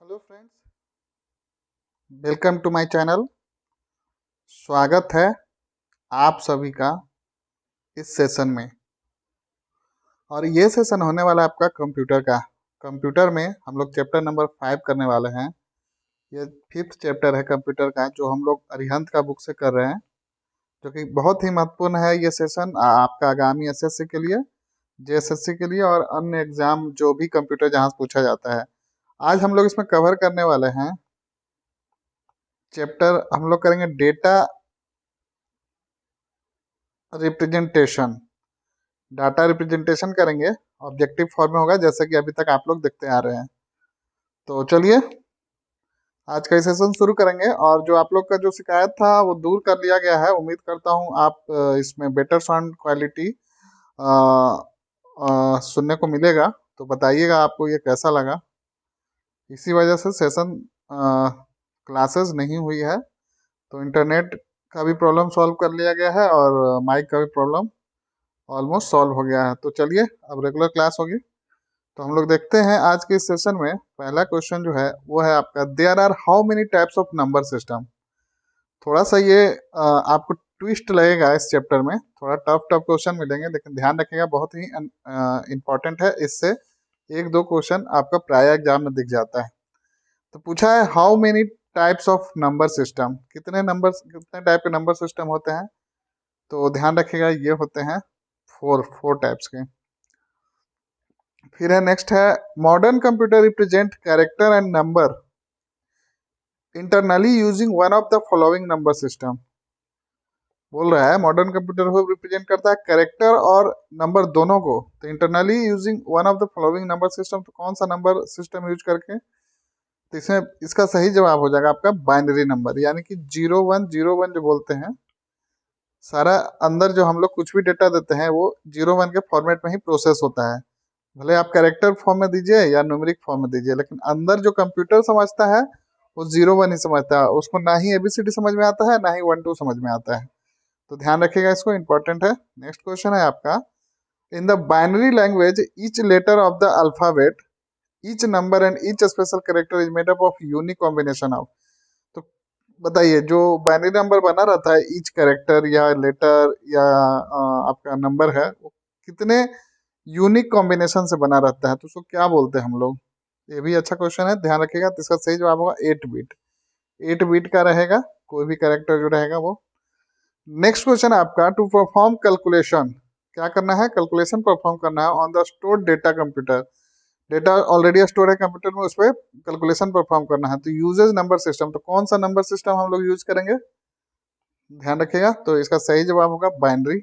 Hello friends, welcome to my channel. स्वागत है आप सभी का इस सेशन में। और ये सेशन होने वाला है आपका कंप्यूटर का। कंप्यूटर में हम लोग चैप्टर नंबर 5 करने वाले हैं। ये 5th चैप्टर है कंप्यूटर का, जो हम लोग अरिहंत का बुक से कर रहे हैं, जो कि बहुत ही महत्वपूर्ण है। ये सेशन आपका आगामी एसएससी के लिए, जेएसएससी के लिए और अन्य एग्जाम जो भी कंप्यूटर जहाँ से पूछा जाता है। आज हम लोग इसमें कवर करने वाले हैं चैप्टर, हम लोग करेंगे डेटा रिप्रेजेंटेशन। डाटा रिप्रेजेंटेशन करेंगे, ऑब्जेक्टिव फॉर्म में होगा, जैसे कि अभी तक आप लोग देखते आ रहे हैं। तो चलिए आज का सेशन शुरू करेंगे। और जो आप लोग का जो शिकायत था वो दूर कर लिया गया है। उम्मीद करता हूँ आप इसमें बेटर साउंड क्वालिटी सुनने को मिलेगा। तो बताइएगा आपको ये कैसा लगा। इसी वजह से सेशन क्लासेस नहीं हुई है, तो इंटरनेट का भी प्रॉब्लम सॉल्व कर लिया गया है और माइक का भी प्रॉब्लम ऑलमोस्ट सॉल्व हो गया है। तो चलिए अब रेगुलर क्लास होगी। तो हम लोग देखते हैं आज के सेशन में पहला क्वेश्चन जो है वो है आपका, there are how many types of number system. थोड़ा सा ये आपको ट्विस्ट लगेगा, इस चैप्टर में थोड़ा टफ टफ क्वेश्चन मिलेंगे, लेकिन ध्यान रखिएगा बहुत ही इंपॉर्टेंट है। इससे एक दो क्वेश्चन आपका प्राय एग्जाम में दिख जाता है। तो पूछा है how many types of number system, कितने टाइप के नंबर सिस्टम होते हैं। तो ध्यान रखिएगा ये होते हैं फोर टाइप्स के। फिर है नेक्स्ट है, modern computer represent character and number internally using one of the following number system. बोल रहा है मॉडर्न कंप्यूटर को रिप्रेजेंट करता है कैरेक्टर और नंबर दोनों को, तो internally using one of the following number system. तो कौन सा नंबर सिस्टम यूज करके, तो इसमें इसका सही जवाब हो जाएगा आपका बाइनरी नंबर, यानी कि 0101 जो बोलते हैं। सारा अंदर जो हम लोग कुछ भी डेटा देते हैं वो 01 के फॉर्मेट में ही प्रोसेस होता है। भले आप कैरेक्टर फॉर्म में दीजिए या न्यूमेरिक फॉर्म में दीजिए, लेकिन अंदर जो कंप्यूटर समझता है वो 01 ही समझता है। उसको ना ही एबीसीडी समझ में आता है, ना ही 1 2 समझ में आता है। तो ध्यान रखिएगा, इसको इंपॉर्टेंट है। नेक्स्ट क्वेश्चन है आपका, in the binary language each letter of the alphabet, each number and each special character is made up of unique combination of. तो बताइए, जो बाइनरी नंबर बना रहता है, ईच कैरेक्टर या लेटर या आपका नंबर है, वो कितने यूनिक कॉम्बिनेशन से बना रहता है, तो उसको क्या बोलते हैं हम लोग। ये भी अच्छा क्वेश्चन है, ध्यान रखिएगा। तो इसका सही जवाब होगा 8 बीट। 8 बीट का रहेगा कोई भी कैरेक्टर जो रहेगा वो। नेक्स्ट क्वेश्चन है आपका, टू परफॉर्म कैलकुलेशन, क्या करना है, कैलकुलेशन परफॉर्म करना है on the stored data computer. Data already store है कंप्यूटर में, उस पर कैलकुलेशन परफॉर्म करना है, तो यूजेज नंबर सिस्टम। तो कौन सा नंबर सिस्टम हम लोग यूज करेंगे, ध्यान रखिएगा। तो इसका सही जवाब होगा बाइनरी।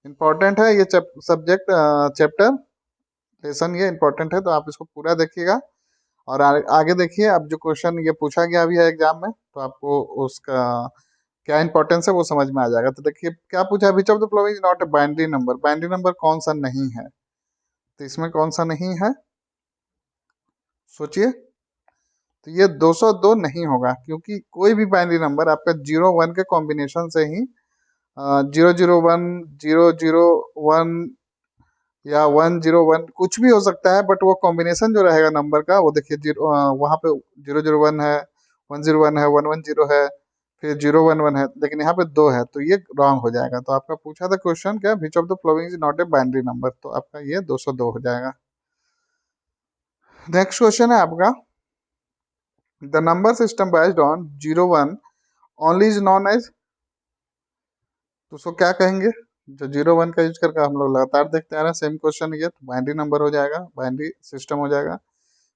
इंपॉर्टेंट है ये सब्जेक्ट, चैप्टर लेसन, ये इंपॉर्टेंट है, तो आप इसको पूरा देखिएगा। और आगे देखिए, अब जो क्वेश्चन ये पूछा गया भी है एग्जाम में, तो आपको उसका क्या इंपॉर्टेंस है वो समझ में आ जाएगा। तो देखिए क्या पूछा है, which of the following is not a binary number. Binary number कौन सा नहीं है, तो इसमें कौन सा नहीं है, सोचिए। तो ये 202 नहीं होगा, क्योंकि कोई भी बाइनरी नंबर आपका 01 के कॉम्बिनेशन से ही 001, 001 या 101 कुछ भी हो सकता है, बट वो कॉम्बिनेशन जो रहेगा नंबर का, वो देखिए वहाँ पे 001 है, 101 है, 110 है, फिर 011 है, लेकिन यहाँ पे 2 है, तो ये रॉन्ग हो जाएगा। तो आपका पूछा था क्वेश्चन क्या, विच of the following is not a binary number, तो आपका ये 202 हो जाएगा। नेक्स्ट क्वेश्चन है आपका, the number system based on 01 only is known as, तो उसको क्या कहेंगे। जो 01 का यूज करके हम लोग लगातार देखते आ रहे हैं, सेम क्वेश्चन ये, तो बाइनरी नंबर हो जाएगा, बाइनरी सिस्टम हो जाएगा।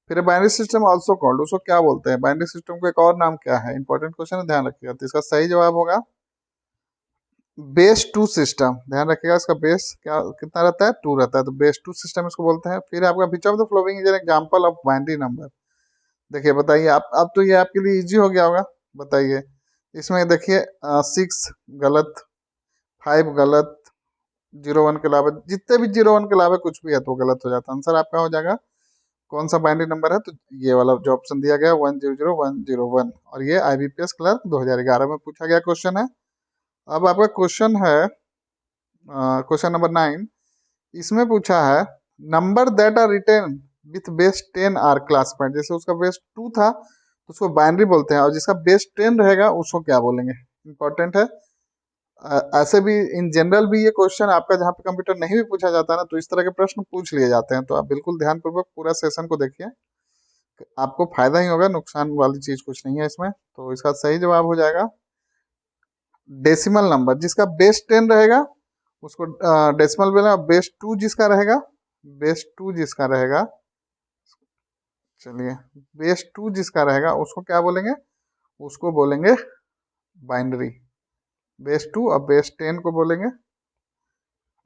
फिर बाइनरी सिस्टम आल्सो कॉल्ड, उसको क्या बोलते हैं, बाइनरी सिस्टम को एक और नाम क्या है, इंपॉर्टेंट क्वेश्चन है, ध्यान रखिएगा। तो इसका सही जवाब होगा बेस टू सिस्टम। ध्यान रखिएगा, इसका बेस क्या कितना रहता है, 2 रहता है, तो बेस टू सिस्टम इसको बोलते हैं। फिर आपका विच of the following is an example of binary number. देखिए बताइए आप, अब तो ये आपके लिए इजी हो गया होगा। बताइए इसमें देखिए 6 गलत, 5 गलत, 01 के अलावा जितने भी 01 के अलावा कुछ भी है तो गलत हो जाता है। आंसर आपका हो जाएगा कौन सा बाइनरी नंबर है, तो ये वाला जो ऑप्शन दिया गया 100101, और ये आईबीपीएस क्लर्क 2011 में पूछा गया क्वेश्चन है। अब आपका क्वेश्चन है क्वेश्चन नंबर 9। इसमें पूछा है, number that are written with base 10 are class point, जैसे उसका बेस 2 था तो उसको बाइनरी बोलते हैं, और जिसका बेस 10 रहेगा उसको क्या बोलेंगे, इंपॉर्टेंट है। ऐसे भी इन जनरल भी ये क्वेश्चन आपका जहाँ पे कंप्यूटर नहीं भी पूछा जाता है ना, तो इस तरह के प्रश्न पूछ लिए जाते हैं, तो आप बिल्कुल ध्यानपूर्वक पूरा सेशन को देखिए, आपको फायदा ही होगा, नुकसान वाली चीज कुछ नहीं है इसमें। तो इसका सही जवाब हो जाएगा डेसिमल नंबर, जिसका बेस 10 रहेगा उसको डेसिमल बोला, बेस 2 जिसका रहेगा, बेस 2 जिसका रहेगा, चलिए, बेस 2 जिसका रहेगा उसको क्या बोलेंगे, उसको बोलेंगे बाइनरी। बेस 2 और बेस 10 को बोलेंगे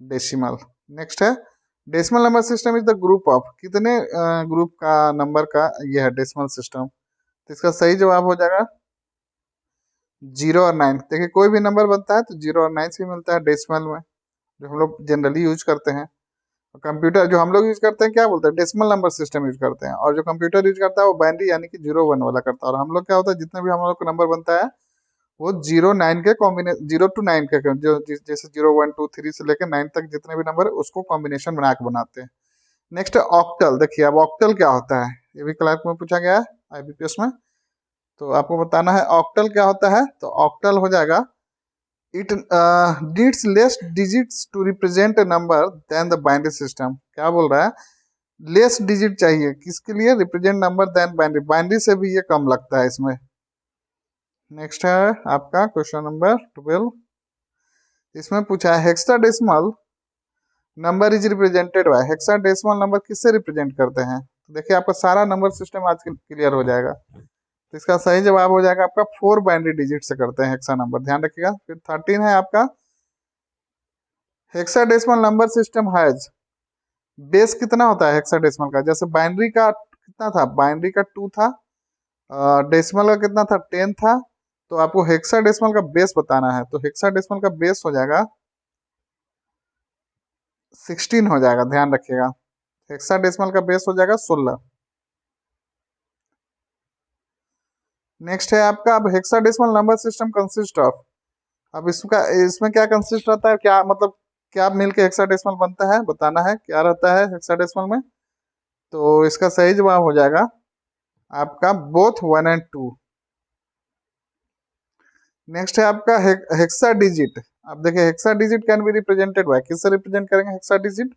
डेसिमल। नेक्स्ट है decimal number system is the group of, कितने ग्रुप का नंबर का ये है डेसिमल सिस्टम, तो इसका सही जवाब हो जाएगा 0 और 9। देखिए कोई भी नंबर बनता है तो 0 और 9 से ही मिलता है डेसिमल में, जो हम लोग जनरली यूज करते हैं। कंप्यूटर जो हम लोग यूज करते हैं क्या बोलते हैं, डेसिमल नंबर सिस्टम यूज करते हैं, और जो कंप्यूटर यूज करता है वो बाइनरी यानी कि 0 1 वाला करता है। और हम लोग क्या होता है, जितने भी हम लोग का नंबर बनता है वो 0 9 के कॉम्बिनेशन, 0 to 9 के जो जैसे 0 1 2 3 से लेकर 9 तक जितने भी नंबर उसको कॉम्बिनेशन बना के बनाते हैं। नेक्स्ट है ऑक्टल। देखिए अब ऑक्टल क्या होता है, ये भी क्लास में पूछा गया है आईबीपीएस में, तो आपको बताना है ऑक्टल क्या होता है। तो ऑक्टल हो जाएगा it needs less digits to represent a number than the binary system. क्या बोल रहा है, लेस डिजिट चाहिए किसके लिए, represent number than binary, binary से भी ये कम लगता है इसमें। नेक्स्ट है आपका क्वेश्चन नंबर 12, इसमें पूछा है hexadecimal number is represented by, hexadecimal number किससे रिप्रेजेंट करते हैं। तो देखिए आपका सारा नंबर सिस्टम आज क्लियर हो जाएगा। तो इसका सही जवाब हो जाएगा आपका 4 बाइनरी डिजिट से करते हैं हेक्सा नंबर, ध्यान रखिएगा। फिर 13 है आपका hexadecimal number system has, base कितना होता है हेक्साडेसिमल का, जैसे बाइनरी का कितना था, बाइनरी का 2 था, डेसिमल का कितना था 10 था, तो आपको हेक्साडेसिमल का बेस बताना है, तो हेक्साडेसिमल का बेस हो जाएगा 16 हो जाएगा, ध्यान रखिएगा। हेक्साडेसिमल का बेस हो जाएगा 16। नेक्स्ट है आपका अब hexadecimal number system consist of, अब इसका इसमें क्या कंसिस्ट रहता है, क्या मतलब क्या मिलके हेक्साडेसिमल बनता है, बताना है क्या रहता है हेक्साडेसिमल में। तो इसका सही जवाब हो जाएगा आपका बोथ 1 and 2। नेक्स्ट है आपका हेक्सा डिजिट। अब देखिए hexa digit can be represented bye, किससे रिप्रेजेंट करेंगे हेक्सा डिजिट,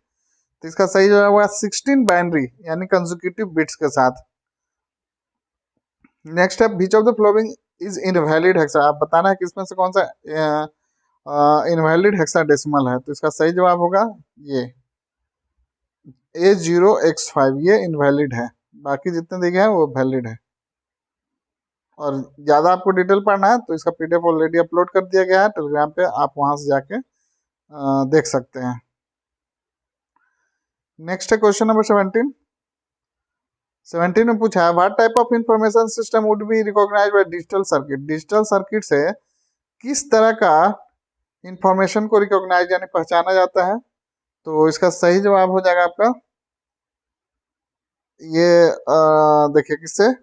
तो इसका सही जवाब होगा 16 बाइनरी यानी कंसेक्यूटिव बिट्स के साथ। नेक्स्ट है which of the following is invalid hexa, आप बताना है किसमें से कौन सा इनवैलिड हेक्साडेसिमल है, तो इसका सही जवाब होगा ये A0X5, ये इनवैलिड है, बाकी जितने दिखे हैं वो वैलिड है। और ज़्यादा आपको डिटेल पढ़ना है तो इसका पीडीएफ ऑलरेडी अपलोड कर दिया गया है टेलीग्राम पे, आप वहां से जाके देख सकते हैं। नेक्स्ट है क्वेश्चन नंबर 17। 17 में पूछा है what type of information system would be recognised by digital circuit, digital circuit से किस तरह का इंफॉर्मेशन को रिकॉग्नाइज यानी पहचाना जाता है। तो इसका सही जवाब हो जाएगा आपका ये देखिए किससे,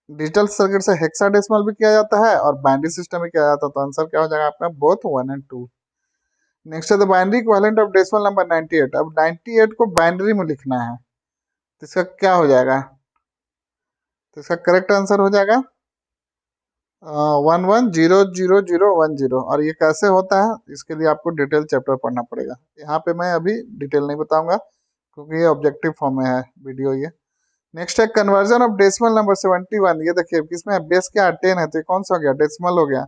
डिजिटल सर्किट से हेक्साडेसिमल भी किया जाता है और बाइनरी सिस्टम भी किया जाता है, तो आंसर क्या हो जाएगा आपका बोथ 1 and 2। नेक्स्ट है the binary equivalent of decimal number 98। अब 98 को बाइनरी में लिखना है, तो इसका क्या हो जाएगा, तो इसका करेक्ट आंसर हो जाएगा 11000010। और ये कैसे होता है इसके लिए आपको डिटेल चैप्टर पढ़ना पड़ेगा, यहाँ पे मैं अभी डिटेल नहीं बताऊंगा क्योंकि ये ऑब्जेक्टिव फॉर्म में है वीडियो ये। नेक्स्ट है कन्वर्जन ऑफ डेसिमल नंबर 71, ये देखिए किसमें बेस क्या 10 है, तो ये कौन सा हो गया डेसिमल हो गया,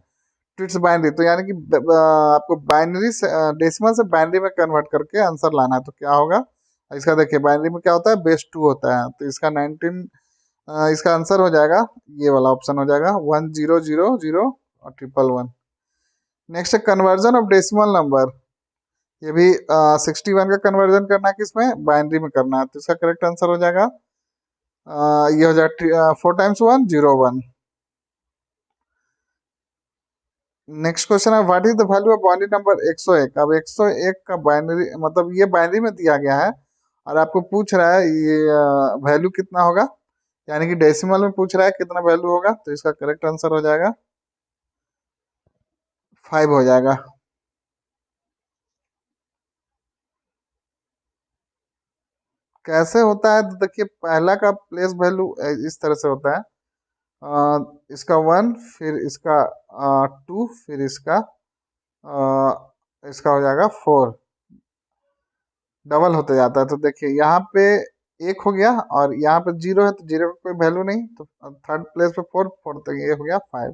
तो इट्स बाइनरी, तो यानी कि आपको बाइनरी से डेसिमल से बाइनरी में कन्वर्ट करके आंसर लाना है, तो क्या होगा इसका, देखिए बाइनरी में क्या होता है बेस 2 होता है, तो इसका 19 इसका आंसर हो जाएगा ये वाला ऑप्शन हो जाएगा 1000 और 111। नेक्स्ट है कन्वर्जन ऑफ डेसिमल नंबर, ये भी 61 का कन्वर्जन करना है किसमें, बाइनरी में करना है, तो इसका करेक्ट आंसर हो जाएगा ये हो जाएगा 4 times 1 0 1। नेक्स्ट क्वेश्चन है what is the value of binary number 101। अब 101 का बाइनरी मतलब ये बाइनरी में दिया गया है और आपको पूछ रहा है ये वैल्यू कितना होगा, यानी कि डेसिमल में पूछ रहा है कितना वैल्यू होगा, तो इसका करेक्ट आंसर हो जाएगा 5 हो जाएगा। कैसे होता है, तो देखिए पहला का प्लेस वैल्यू इस तरह से होता है, इसका 1, फिर इसका 2, फिर इसका हो जाएगा 4, डबल होते जाता है। तो देखिए यहाँ पे 1 हो गया और यहाँ पे 0 है, तो 0 का कोई वैल्यू नहीं, तो थर्ड प्लेस पे 4, 4 तो ये हो गया 5।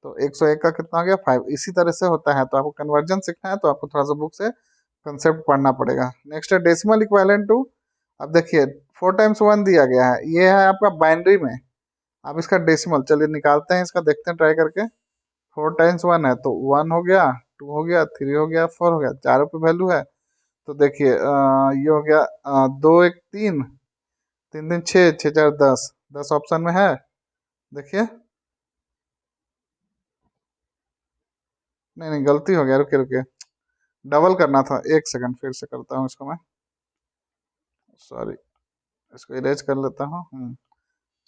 तो 101 का कितना हो गया 5। इसी तरह से होता है। तो आपको कन्वर्जन सीखना है तो आपको थोड़ा सा बुक से कंसेप्ट पढ़ना पड़ेगा। नेक्स्ट है डेसिमल इक्विवेलेंट टू। अब देखिए 4 टाइम्स 1 दिया गया है, ये है आपका बाइनरी में। अब इसका डेसिमल चलिए निकालते हैं, इसका देखते हैं ट्राई करके। 4 टाइम्स 1 है तो 1 हो गया, 2 हो गया, 3 हो गया, 4 हो गया, चारों पे वैल्यू है। तो देखिए ये हो गया 2 1 3, 3 3 6, 6 4 10, 10 ऑप्शन में है। देखिए नहीं नहीं गलती हो गया, रुके रुके, डबल करना था। एक सेकंड फिर से करता हूँ इसको मैं, सॉरी, इसको इरेज कर लेता हूँ।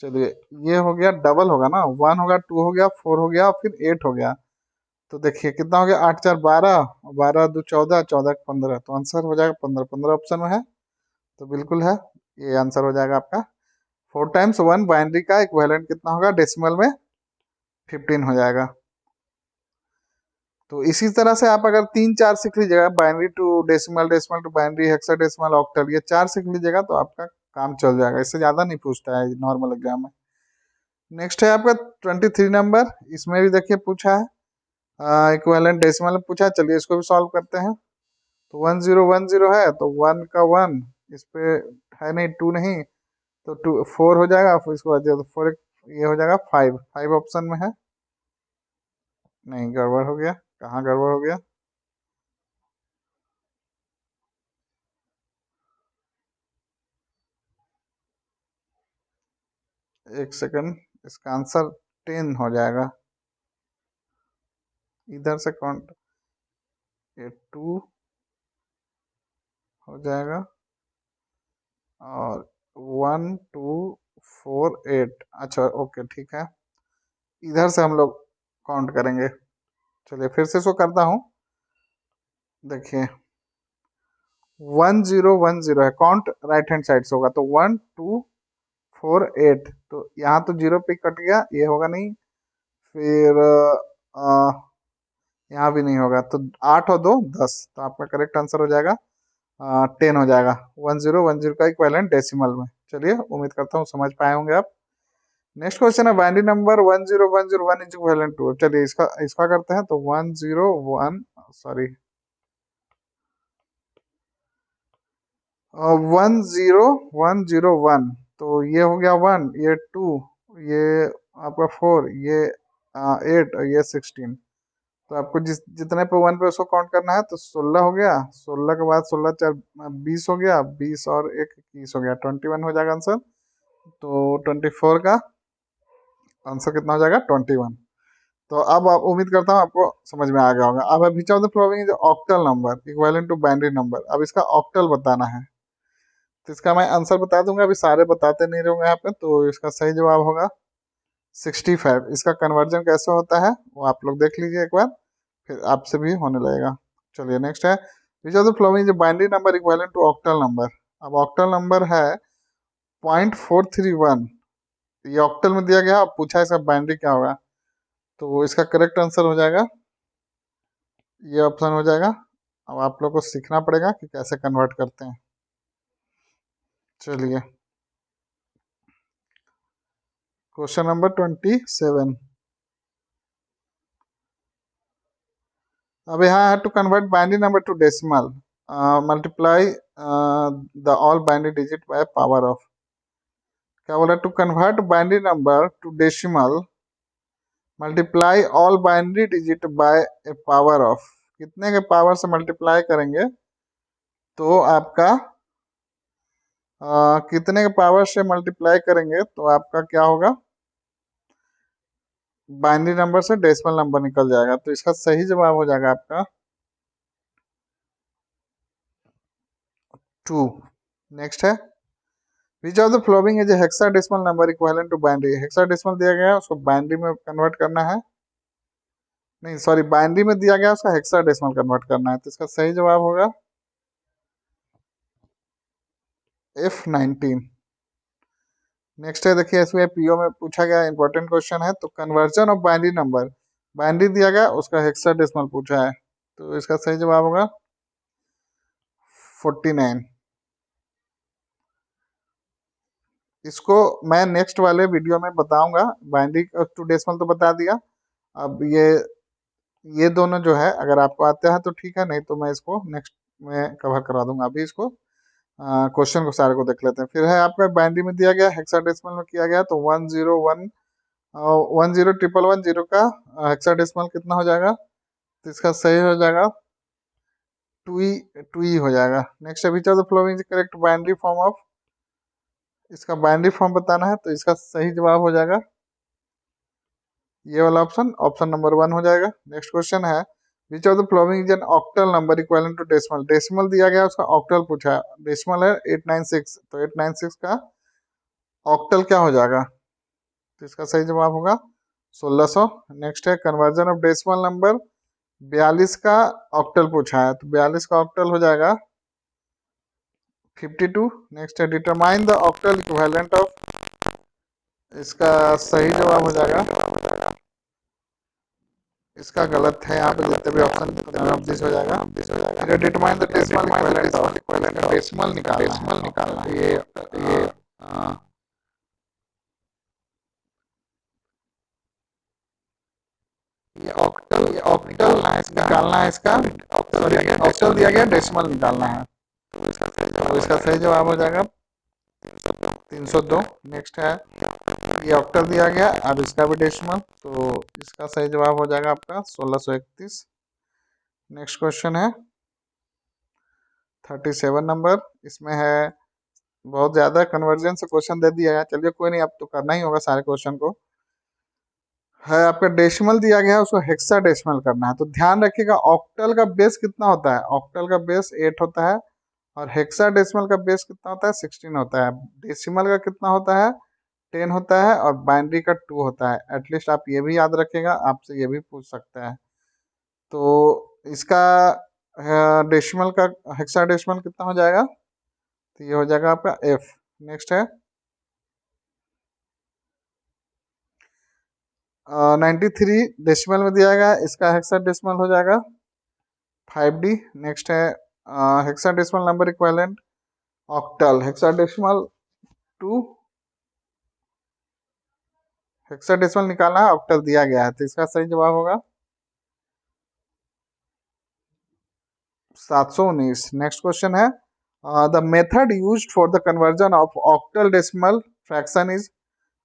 चलिए, ये हो गया डबल होगा ना, 1 हो गया, 2 हो गया, 4 हो गया, फिर 8 हो गया। तो देखिए कितना हो गया, 8 4 12, 12 2 14, 14 15, तो आंसर हो जाएगा 15। 15 ऑप्शन में है तो बिल्कुल है, ये आंसर हो जाएगा आपका। 4 टाइम्स 1 बाइनरी का इक्विवेलेंट कितना होगा डेसिमल में, 15 हो जाएगा। तो इसी तरह से आप अगर 3 4 सीख लीजिएगा, binary to decimal, decimal to binary, hexadecimal, octal, ये 4 सीख लीजिएगा तो आपका काम चल जाएगा। इससे ज़्यादा नहीं पूछता है नॉर्मल एग्जाम में। नेक्स्ट है आपका 23 नंबर। इसमें भी देखिए पूछा है इक्विवेलेंट डेसिमल में पूछा है। चलिए इसको भी सॉल्व करते हैं। तो 1010 है तो 1 का 1 इस पे है नहीं, 2 नहीं, तो 2 4 हो जाएगा, फिर इसको तो 4, ये हो जाएगा 5। 5 ऑप्शन में है। नहीं, गड़बड़ हो गया, कहाँ गड़बड़ हो गया। एक सेकंड, इसका आंसर 10 हो जाएगा। इधर से काउंट, ये 2 हो जाएगा और 1 2 4 8। अच्छा ओके ठीक है, इधर से हम लोग काउंट करेंगे। चलिए फिर से इसको करता हूँ। देखिए 1010 है, काउंट राइट हैंड साइड से होगा, तो 1 2 4 8, तो यहाँ तो 0 पे कट गया, ये होगा नहीं। फिर यहाँ भी नहीं होगा, तो 8 और 2 10, तो आपका करेक्ट आंसर हो जाएगा 10 हो जाएगा। 1010 का इक्विवेलेंट डेसिमल में। चलिए उम्मीद करता हूँ समझ पाए होंगे आप। नेक्स्ट क्वेश्चन है binary number 10101 is equivalent to. चलिए इसका इसका करते हैं। तो 101, सॉरी, 10101, तो ये हो गया 1, ये 2, ये आपका 4, ये 8 और ये 16। तो आपको जितने पे 1 पे उसको काउंट करना है। तो 16 हो गया, 16 के बाद 16 4 20 हो गया, 20 और 1 21 हो गया, 21 हो जाएगा आंसर। तो 24 का आंसर कितना हो जाएगा 21। तो अब आप, उम्मीद करता हूँ आपको समझ में आ गया होगा। अब which of the following is octal number equivalent to binary number. अब इसका ऑक्टल बताना है। तो इसका मैं आंसर बता दूंगा, अभी सारे बताते नहीं रहूंगा यहाँ पे। तो इसका सही जवाब होगा 65। इसका कन्वर्जन कैसे होता है वो आप लोग देख लीजिए एक बार, फिर आपसे भी होने लगेगा। चलिए नेक्स्ट है which of the following binary number equivalent to octal number. अब ऑक्टल नंबर है 0.431, ये ऑक्टल में दिया गया, अब पूछा इसका बाइनरी क्या होगा। तो इसका करेक्ट आंसर हो जाएगा, ये ऑप्शन हो जाएगा। अब आप लोग को सीखना पड़ेगा कि कैसे कन्वर्ट करते हैं। चलिए क्वेश्चन नंबर 27। अब यहाँ है to convert binary number to decimal, multiply the all binary digit by power of. क्या बोला, to convert binary number to decimal multiply all binary digit by a power of. कितने के पावर से multiply करेंगे तो आपका कितने के पावर से मल्टीप्लाई करेंगे तो आपका क्या होगा, बाइनरी नंबर से डेसिमल नंबर निकल जाएगा। तो इसका सही जवाब हो जाएगा आपका 2। नेक्स्ट है which of the following is hexadecimal number equivalent to binary. Hexadecimal दिया गया है, उसको बाइनरी में कन्वर्ट करना है। नहीं सॉरी, बाइनरी में दिया गया उसका हेक्साडेसिमल कन्वर्ट करना है। तो इसका सही जवाब होगा F19। नेक्स्ट है, देखिए इसमें पीओ में पूछा गया इंपॉर्टेंट क्वेश्चन है, तो conversion of binary number, binary दिया गया उसका हेक्साडेसिमल पूछा है, तो इसका सही जवाब होगा 49। इसको मैं नेक्स्ट वाले वीडियो में बताऊंगा, बाइनरी टू डेसिमल तो बता दिया, अब ये दोनों जो है अगर आपको आता है तो ठीक है, नहीं तो मैं इसको नेक्स्ट में कवर करा दूंगा। अभी इसको क्वेश्चन को सारे को देख लेते हैं। फिर है आपका बाइनरी में दिया गया, हेक्साडेसिमल में किया गया, तो 1011010 का हेक्साडेसिमल कितना हो जाएगा, तो इसका सही हो जाएगा 2 हो जाएगा। नेक्स्ट है, which of the following correct binary form of, इसका बाइनरी फॉर्म बताना है, तो इसका सही जवाब हो जाएगा ये वाला ऑप्शन, ऑप्शन नंबर 1 हो जाएगा। नेक्स्ट क्वेश्चन है, which of the following is an octal number equivalent to decimal, decimal दिया गया उसका ऑक्टल पूछा है, डेसिमल है 896, तो 896 का ऑक्टल क्या हो जाएगा, तो इसका सही जवाब होगा 1600। नेक्स्ट है, कन्वर्जन ऑफ डेसिमल नंबर, 42 का ऑक्टल पूछा है, तो 42 का ऑक्टल हो जाएगा 52। नेक्स्ट है, determine the octal equivalent of, इसका सही जवाब हो जाएगा, इसका गलत है, यहाँ पे जितने भी ऑप्शन दिस हो जाएगा। फिर determine the decimal equivalent, decimal निकालना है, ये ऑक्टल निकालना है इसका, ऑक्टल दिया गया डेसिमल निकालना है, तो इसका सही जवाब हो जाएगा 302। नेक्स्ट है, ये ऑक्टल दिया गया, अब इसका भी डेसिमल, तो इसका सही जवाब हो जाएगा आपका 1631। नेक्स्ट क्वेश्चन है 37 नंबर, इसमें है बहुत ज्यादा कन्वर्जन से क्वेश्चन दे दिया है, चलिए कोई नहीं, अब तो करना ही होगा सारे क्वेश्चन को। है आपका डेसिमल दिया गया है, उसको हेक्सा डेसिमल करना है, तो ध्यान रखिएगा ऑक्टल का बेस कितना होता है, ऑक्टल का बेस 8 होता है, और हेक्सा डेसिमल का बेस कितना होता है 16 होता है। डेसिमल का कितना होता है 10 होता है, और बाइनरी का 2 होता है। एटलीस्ट आप ये भी याद रखिएगा, आपसे ये भी पूछ सकता है। तो इसका डेसिमल का हेक्सा डेसिमल कितना हो जाएगा, तो ये हो जाएगा आपका F। नेक्स्ट है 93 डेसिमल में दिया गया, इसका हेक्सा डेसिमल हो जाएगा 5D। नेक्स्ट है hexa decimal number equivalent octal, hexa decimal 2, hexa decimal निकालना है, ऑक्टल दिया गया है, तो इसका सही जवाब होगा 719। नेक्स्ट क्वेश्चन है, the method used for the conversion of octal decimal fraction is,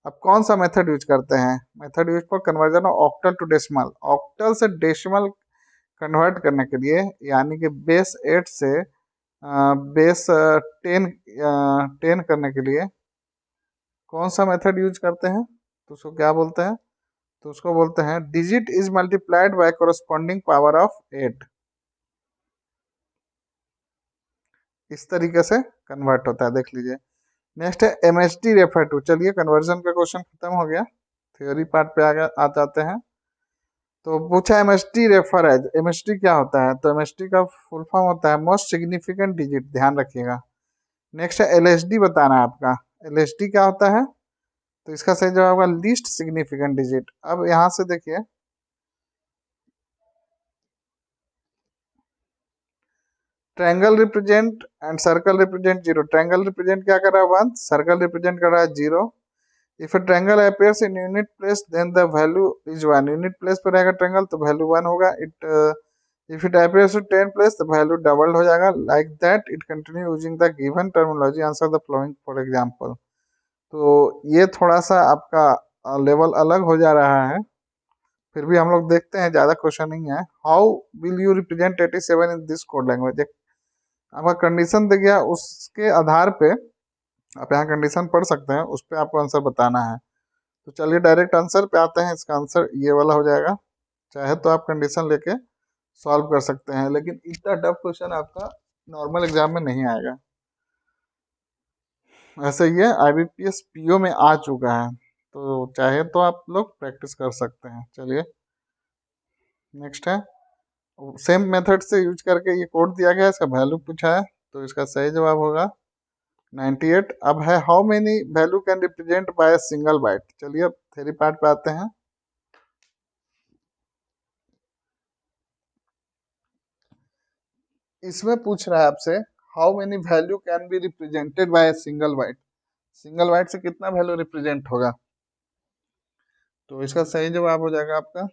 अब कौन सा मेथड यूज करते हैं, method use for conversion of octal to decimal, octal से डेसिमल कन्वर्ट करने के लिए, यानी कि बेस 8 से बेस 10 करने के लिए कौन सा मेथड यूज करते हैं, तो उसको क्या बोलते हैं, तो उसको बोलते हैं digit is multiplied by corresponding power of 8, इस तरीके से कन्वर्ट होता है, देख लीजिए। नेक्स्ट है MSD रेफर टू, चलिए कन्वर्जन का क्वेश्चन खत्म हो गया, थ्योरी पार्ट पे आ जाते हैं। तो पूछा MSD रेफर है, MSD क्या होता है, तो MSD का फुल फॉर्म होता है मोस्ट सिग्निफिकेंट डिजिट, ध्यान रखिएगा। नेक्स्ट है LSD बताना है आपका, LSD क्या होता है, तो इसका सही जवाब होगा लीस्ट सिग्निफिकेंट डिजिट। अब यहाँ से देखिए, triangle represent and circle represent 0, triangle represent क्या कर रहा है 1, सर्कल रिप्रेजेंट कर रहा है 0। If A triangle appears in unit place then the value is 1, unit place पर रहेगा ट्रायंगल तो वैल्यू 1 होगा। If it appears to 10 place तो वैल्यू डबल हो जाएगा। Like that it continue using the given terminology, answer the flowing for example. तो ये थोड़ा सा आपका लेवल अलग हो जा रहा है, फिर भी हम लोग देखते हैं, ज़्यादा क्वेश्चन नहीं है। How will you represent 87 in this code language, आपका कंडीशन दे गया, उसके आधार पे आप यहाँ कंडीशन पढ़ सकते हैं, उस पर आपको आंसर बताना है। तो चलिए डायरेक्ट आंसर पे आते हैं, इसका आंसर ये वाला हो जाएगा। चाहे तो आप कंडीशन लेके सॉल्व कर सकते हैं, लेकिन इतना टफ क्वेश्चन आपका नॉर्मल एग्जाम में नहीं आएगा। ऐसे ये IBPS PO में आ चुका है, तो चाहे तो आप लोग प्रैक्टिस कर सकते हैं। चलिए नेक्स्ट है, सेम मेथड से यूज करके ये कोड दिया गया है, इसका वैल्यू पूछा है, तो इसका सही जवाब होगा 98। अब है how many value can represent by single byte. चलिए अब थ्योरी पार्ट पे आते हैं। इसमें पूछ रहा है आपसे how many value can be represented by single byte. Single byte से कितना वैल्यू रिप्रेजेंट होगा? तो इसका सही जवाब हो जाएगा आपका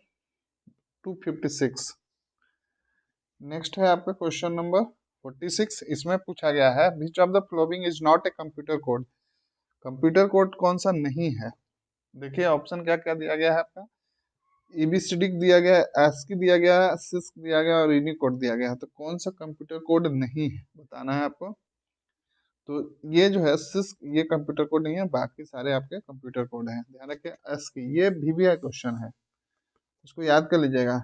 256। नेक्स्ट है आपका क्वेश्चन नंबर 46। इसमें पूछा गया है which of the following is not a computer code. Computer code कौन सा नहीं है? देखिए ऑप्शन क्या क्या दिया गया है आपका। एबीसीडी दिया गया है, ASCII दिया गया है, सिस्क दिया गया है और यूनिकोड दिया गया है। तो कौन सा कंप्यूटर कोड नहीं है बताना है आपको। तो ये जो है सिस्क, ये कंप्यूटर कोड नहीं है, बाकी सारे आपके कंप्यूटर कोड हैं। ध्यान रखिए ASCII, ये भी क्वेश्चन है, इसको याद कर लीजिएगा।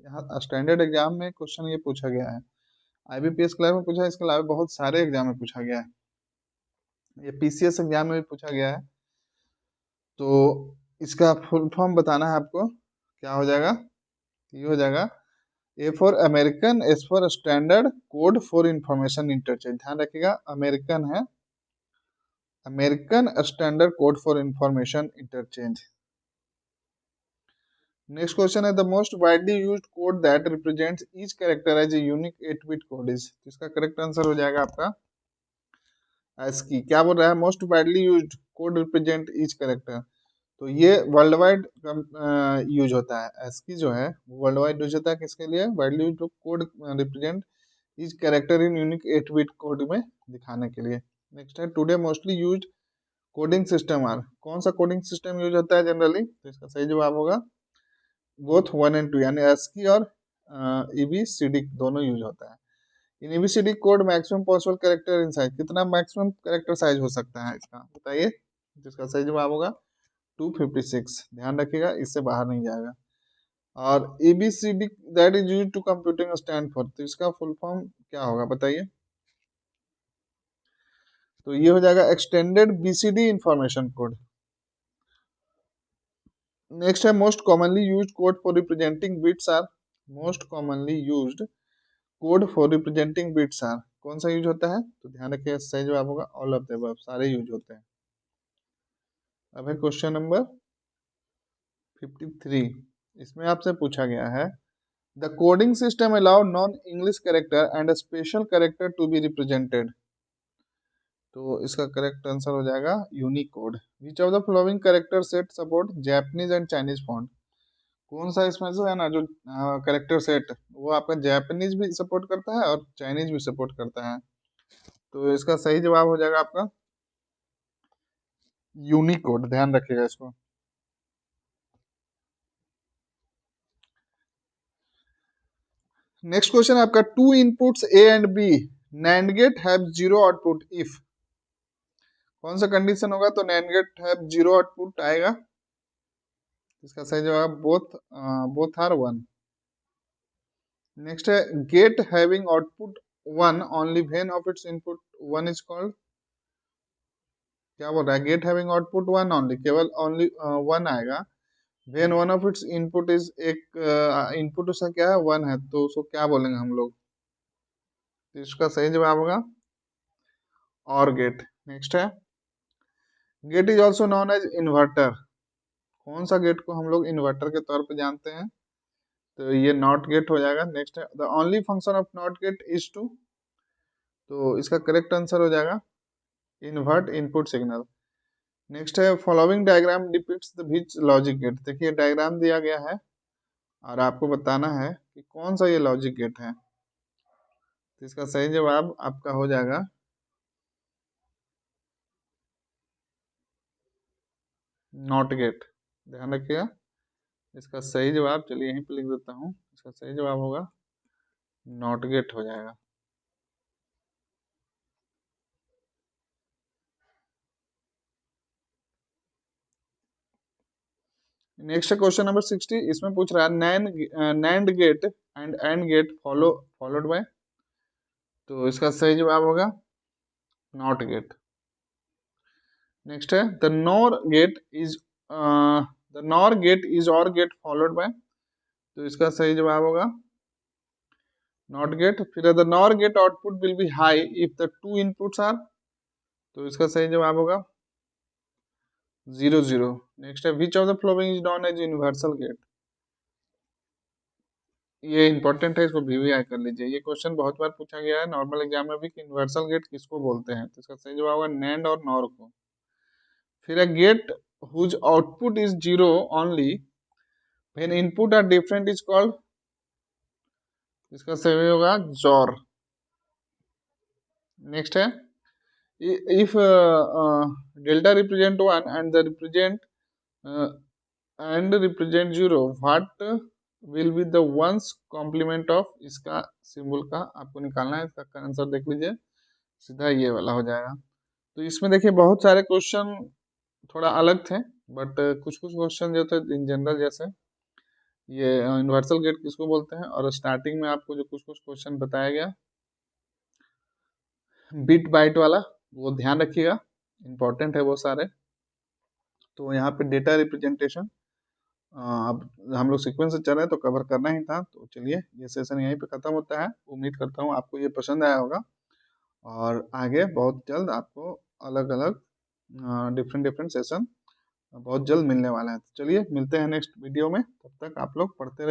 यहाँ स्टैंडर्ड एग्जाम में क्वेश्चन ये पूछा गया है, IBPS क्लर्क में पूछा है, इसके अलावा बहुत सारे एग्जाम में पूछा गया है, ये PCS एग्जाम में भी पूछा गया है। तो इसका फुल फॉर्म बताना है आपको, क्या हो जाएगा? ये हो जाएगा A for American, S for standard code for information interchange. ध्यान रखिएगा अमेरिकन है, American standard code for information interchange. Next question है the most widely used code that represents each character as a unique 8 bit code is. इसका correct answer हो जाएगा आपका ASCII। क्या बोल रहा है? Most widely used code represent each character. तो ये वर्ल्ड वाइड यूज होता है। ASCII जो है वर्ल्ड वाइड यूज होता है, किसके लिए? Widely used code represent each character in unique 8 bit code में दिखाने के लिए। नेक्स्ट है today mostly used coding system are. कौन सा कोडिंग सिस्टम यूज होता है जनरली? तो इसका सही जवाब होगा बोथ 1 and 2, यानी ASCII और EBCD दोनों यूज होता है। इन EBCD code maximum possible character in size, कितना मैक्सिमम कैरेक्टर साइज हो सकता है इसका बताइए। जिसका सही जवाब होगा 256। ध्यान रखिएगा, इससे बाहर नहीं जाएगा। और ABCD that is use to computing stand for, तो इसका फुल फॉर्म क्या होगा बताइए। तो ये हो जाएगा extended BCD information code. Next है most commonly used code for representing bits are. Most commonly used code for representing bits are, कौन सा यूज होता है? तो ध्यान रखिए सही जवाब होगा ऑल ऑफ द अबव, सारे यूज होते हैं। अब है क्वेश्चन नंबर 53। इसमें आपसे पूछा गया है the coding system allow non English character and special character to be represented. तो इसका करेक्ट आंसर हो जाएगा Unicode. Which of the following character set support Japanese and Chinese font. कौन सा इसमें से है ना जो कैरेक्टर सेट, वो आपका जैपनीज भी सपोर्ट करता है और चाइनीज भी सपोर्ट करता है। तो इसका सही जवाब हो जाएगा आपका यूनिकोड। ध्यान रखिएगा इसको। नेक्स्ट क्वेश्चन आपका two inputs A and B NAND gate have zero output if. कौन सा कंडीशन होगा तो NAND gate have zero output आएगा? इसका सही जवाब बोथ आर वन। नेक्स्ट है gate having output one only when of its input one is called. क्या बोल रहा है? Gate having output one only, केवल ओनली वन आएगा when one of its input is, एक इनपुट उसका क्या है? वन है, तो उसको क्या बोलेंगे हम लोग? तो इसका सही जवाब होगा और गेट। नेक्स्ट है gate is also known as inverter. कौन सा गेट को हम लोग इन्वर्टर के तौर पे जानते हैं? तो ये नॉट गेट हो जाएगा। नेक्स्ट है the only function of NOT gate is to. तो इसका करेक्ट आंसर हो जाएगा इन्वर्ट इनपुट सिग्नल। नेक्स्ट है following diagram depicts the which logic gate. देखिए डायग्राम दिया गया है और आपको बताना है कि कौन सा ये लॉजिक गेट है। तो इसका सही जवाब आपका हो जाएगा नॉट गेट। ध्यान रखिएगा इसका सही जवाब, चलिए यहीं पे लिख देता हूँ, इसका सही जवाब होगा नॉट गेट हो जाएगा। Next question number 60। इसमें पूछ रहा है NAND gate and AND gate followed by. तो इसका सही जवाब होगा नॉट गेट। नेक्स्ट है the NOR gate is OR gate followed by. तो इसका सही जवाब होगा नॉट गेट। फिर the NOR gate output will be high if the two inputs are. तो इसका सही जवाब होगा 0 0। नेक्स्ट है which of the following is known as universal gate. ये इंपॉर्टेंट है, इसको VVI कर लीजिए। ये क्वेश्चन बहुत बार पूछा गया है नॉर्मल एग्जाम में भी कि यूनिवर्सल गेट किसको बोलते हैं, तो इसका सही जवाब होगा नैंड और नॉर को। फिर है gate whose output is 0 only when input are different is called, इसका सही होगा जॉर। नेक्स्ट है if delta represent 1 and the represent 0, what will be the ones complement of, इसका सिंबल का आपको निकालना है। इसका आंसर देख लीजिए, सीधा ये वाला हो जाएगा। तो इसमें देखिए बहुत सारे क्वेश्चन थोड़ा अलग थे, बट कुछ कुछ क्वेश्चन जो थे इन जनरल, जैसे ये यूनिवर्सल गेट किसको बोलते हैं, और स्टार्टिंग में आपको जो कुछ कुछ क्वेश्चन बताया गया बिट बाइट वाला, वो ध्यान रखिएगा, इंपॉर्टेंट है वो सारे। तो यहाँ पे डेटा रिप्रेजेंटेशन अब हम लोग सीक्वेंस से चल रहे हैं तो कवर करना ही था। तो चलिए ये सेशन यहीं पे खत्म होता है। उम्मीद करता हूँ आपको ये पसंद आया होगा, और आगे बहुत जल्द आपको अलग अलग डिफरेंट डिफरेंट सेशन बहुत जल्द मिलने वाला है। तो चलिए मिलते हैं नेक्स्ट वीडियो में, तब तक आप लोग पढ़ते रहिए।